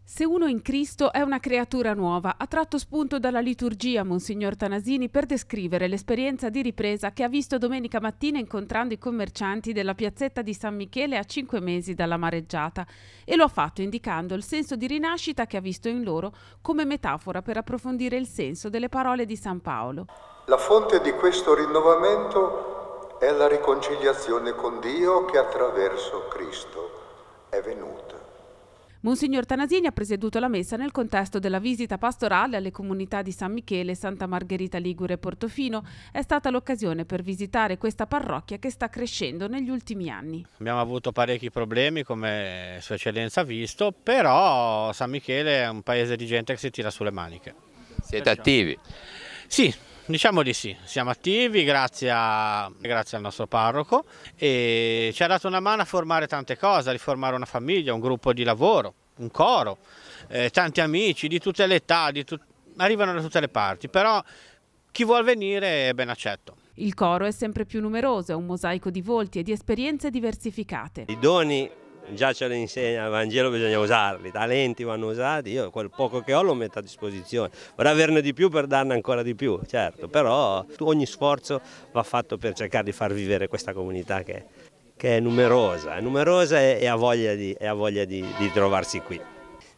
Se uno in Cristo è una creatura nuova, ha tratto spunto dalla liturgia Monsignor Tanasini per descrivere l'esperienza di ripresa che ha visto domenica mattina incontrando i commercianti della piazzetta di San Michele a 5 mesi dalla mareggiata, e lo ha fatto indicando il senso di rinascita che ha visto in loro come metafora per approfondire il senso delle parole di San Paolo. La fonte di questo rinnovamento è la riconciliazione con Dio che attraverso Cristo è venuta. Monsignor Tanasini ha presieduto la messa nel contesto della visita pastorale alle comunità di San Michele, Santa Margherita Ligure e Portofino. È stata l'occasione per visitare questa parrocchia che sta crescendo negli ultimi anni. Abbiamo avuto parecchi problemi, come Sua Eccellenza ha visto, però San Michele è un paese di gente che si tira sulle maniche. Siete attivi? Sì, diciamo di sì. Siamo attivi grazie al nostro parroco e ci ha dato una mano a formare tante cose, a riformare una famiglia, un gruppo di lavoro, un coro, tanti amici di tutte le età, arrivano da tutte le parti, però chi vuol venire è ben accetto. Il coro è sempre più numeroso, è un mosaico di volti e di esperienze diversificate. I doni già ce lo insegna il Vangelo, bisogna usarli, i talenti vanno usati, io quel poco che ho lo metto a disposizione, vorrei averne di più per darne ancora di più, certo, però ogni sforzo va fatto per cercare di far vivere questa comunità che è numerosa e ha voglia di trovarsi qui.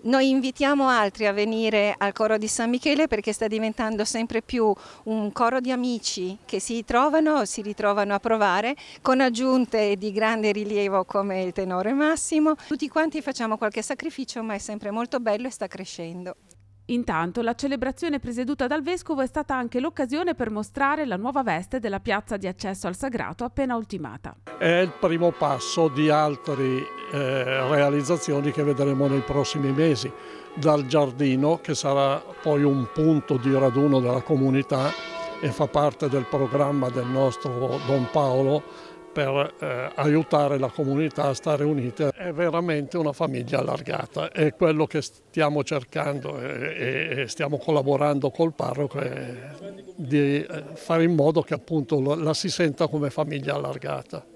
Noi invitiamo altri a venire al coro di San Michele perché sta diventando sempre più un coro di amici che si ritrovano a provare, con aggiunte di grande rilievo come il tenore Massimo. Tutti quanti facciamo qualche sacrificio, ma è sempre molto bello e sta crescendo. Intanto la celebrazione presieduta dal Vescovo è stata anche l'occasione per mostrare la nuova veste della piazza di accesso al Sagrato appena ultimata. È il primo passo di altre realizzazioni che vedremo nei prossimi mesi, dal giardino che sarà poi un punto di raduno della comunità e fa parte del programma del nostro Don Paolo per aiutare la comunità a stare unita. È veramente una famiglia allargata, è quello che stiamo cercando e stiamo collaborando col parroco di fare in modo che appunto la si senta come famiglia allargata.